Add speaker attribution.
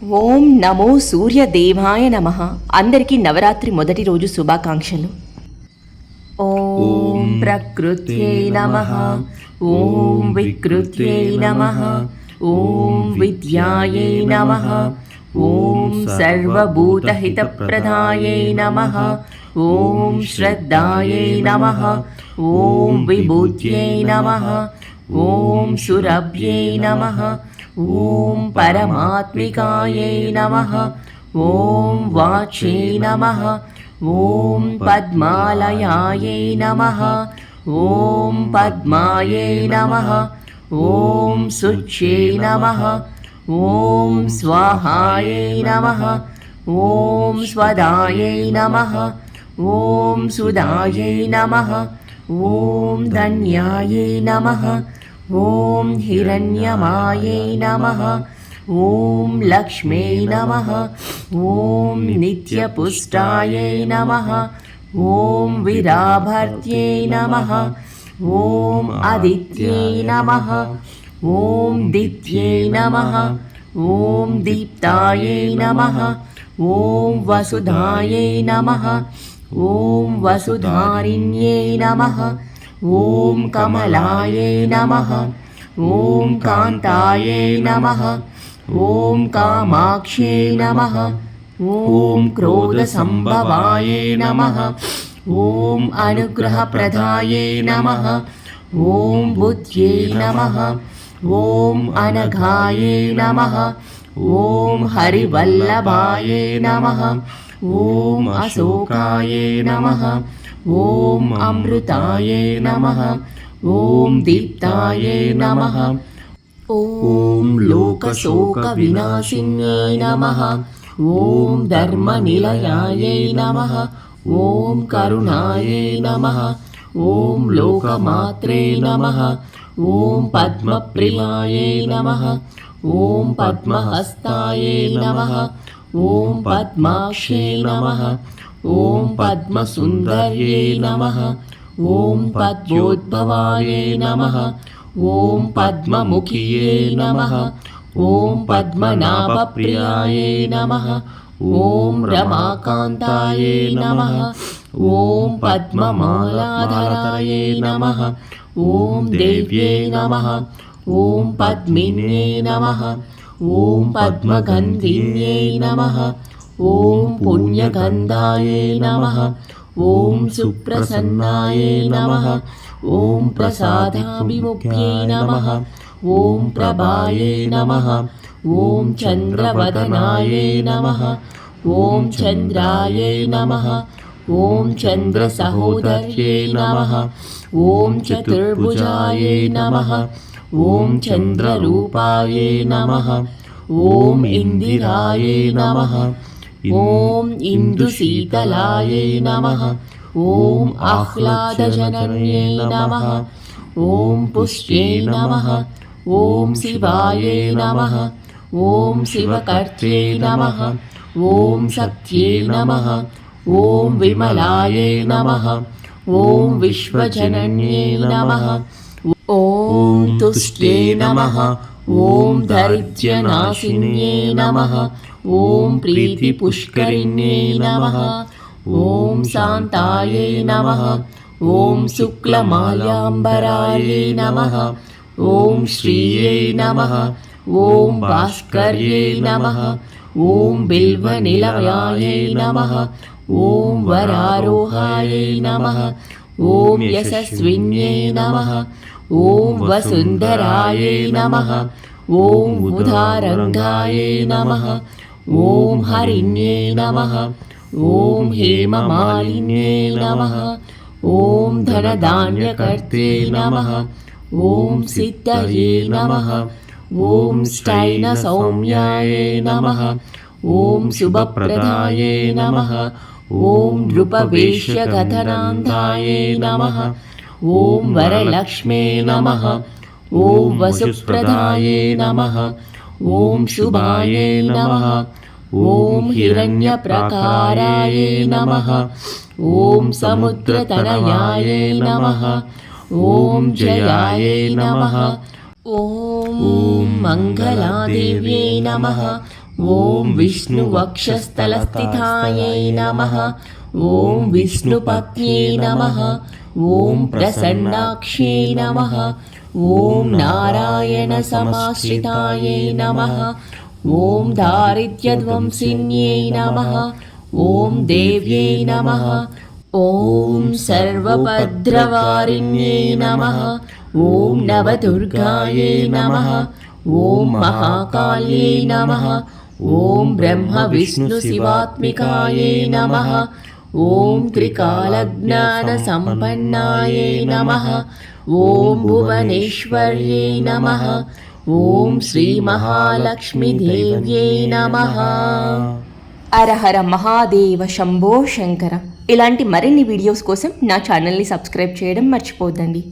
Speaker 1: ఓం నమో సూర్యదేవాయ నమః. అందరికీ నవరాత్రి మొదటి రోజు శుభాకాంక్షలు. ఓం ప్రకృత్యై నమః. ఓం వికృత్యై నమః. ఓం విద్యాయై నమః. ఓం సర్వభూతహితప్రదాయై నమః. ఓం శ్రద్ధాయై నమః. ఓం విభూత్యై నమః. ఓం సురభ్యై నమః. ఓం పరమాత్మికాయై నమః. ఓం వాచే నమః. ఓం పద్మాలయాయై నమః. ఓం పద్మాయై నమః. ఓం శుచ్యై నమః. ఓం స్వాహాయై నమః. ఓం స్వదాయై నమః. ఓం సుదాయై నమః. ఓం ధన్యాయై నమః. ఓం హిరణ్యమాయై నమః. ఓం లక్ష్మీ నమః. ఓం నిత్యపుష్టాయై నమః. ఓం విరాభర్త్యై నమః. ఓం ఆదిత్యై నమః. ఓం దిత్యై నమః. ఓం దీప్తాయై నమః. ఓం వసుధాయై నమః. ఓం వసుధారిణ్యై నమః. ఓం కమలాయై నమః. ఓం కాంతాయై నమః. ఓం కామాక్ష్యై నమః. ఓం క్రోధసంభవాయై నమః. ఓం అనుగ్రహప్రదాయై నమః. ఓం బుద్ధ్యై నమః. ఓం అనఘాయై నమః. ఓం హరివల్లభాయై నమః. ఓం అశోకాయై నమః. ఓం అమృతాయై నమః. ఓం దీప్తాయై నమః. ఓం లోకశోకవినాశిన్యై నమః. ఓం ధర్మనిలయాయై నమః. ఓం కరుణాయై నమః. ఓం లోకమాత్రే నమః. ఓం పద్మప్రియాయై నమః. ఓం పద్మహస్తాయై నమః. ఓం పద్మాక్షై నమః. ఓం పద్మసుందర్యై నమః. ఓం పద్మోద్భవాయై నమః. ఓం పద్మముఖియై నమః. ఓం పద్మనాభప్రియాయై నమః. ఓం రమాకాంతాయై నమః. ఓం పద్మమాలాధరాయై నమః. ఓం దేవ్యై నమః. ఓం పద్మిన్యై నమః. ఓం పద్మగంధిన్యై నమః. ఓం పుణ్యగంధాయై నమః. ఓం సుప్రసన్నాయై నమః. ఓం ప్రసాదాభిముఖ్యై నమః. ఓం ప్రభాయై నమః. ఓం చంద్రవదనాయై నమః. ఓం చంద్రాయై నమః. ఓం చంద్రసహోదర్యై నమః. ఓం చతుర్భుజాయై నమః. ఓం చంద్రరూపాయై నమః. ఓం ఇందిరాయై నమః. ఓం ఇందుశీతలాయై నమః. ఓం ఆహ్లాదజనన్యై నమః. ఓం పుష్ట్యై నమః. ఓం శివాయై నమః. ఓం శివకర్త్ర్యై నమః. ఓం సత్యై నమః. ఓం విమలాయై నమః. ఓం విశ్వజనన్యై నమః. ఓం తుష్ట్యై నమః. ఓం దరిద్ర్యనాశిన్యై నమః. ఓం ప్రీతిపుష్కరిణ్యై నమః. ఓం శాంతాయై నమః. ఓం శుక్లమాల్యాంబరాయై నమః. ఓం శ్రీయై నమః. ఓం భాస్కర్యై నమః. ఓం బిల్వనిలయాయై నమః. ఓం వరారోహాయై నమః. ఓం యశస్విన్యై నమః. ఓం వసుంధరాయై నమః. ఓం ఉదారంగాయై నమః. ఓం హరిణ్యై నమః. ఓం హేమమాలిన్యై నమః. ఓం ధనధాన్యకర్తే నమః. ఓం సిద్ధయే నమః. ఓం స్టైన సౌమ్యాయై నమః. ఓం శుభప్రదాయై నమః. ఓం నృపవేశ్యగతనాంధాయై నమః. ఓం వరలక్ష్మే నమః. ఓం వసుప్రదాయై నమః. ఓం శుభాయై నమః. ఓం హిరణ్యప్రకారాయై నమః. ఓం సముద్రతనయాయై నమః. ఓం జయాయై నమః. ఓం మంగళాదేవ్యై నమః.
Speaker 2: ఓం విష్ణువక్షస్థలస్థితాయై నమః. ఓం విష్ణుపత్న్యై నమః. ఓం ప్రసన్నాక్ష్యై నమః. ఓం నారాయణ సమాశ్రితాయై నమః. ఓం దారిద్ర్యధ్వంసిన్యై నమః. ఓం దేవ్యై నమః. ఓం సర్వభద్రవారిణ్యై నమః. ఓం నవదుర్గాయై నమః. ఓం మహాకాళ్యై నమః. ఓం బ్రహ్మ విష్ణు శివాత్మికాయై నమః. ఓం త్రికాలజ్ఞాన సంపన్నాయై నమః. ఓం భువనేశ్వర్యై నమః. ఓం శ్రీ మహాలక్ష్మీదేవ్యై నమః.
Speaker 1: అరహర మహాదేవ శంభో శంకర. ఇలాంటి మరిన్ని వీడియోస్ కోసం నా ఛానల్ని సబ్స్క్రైబ్ చేయడం మర్చిపోద్దండి.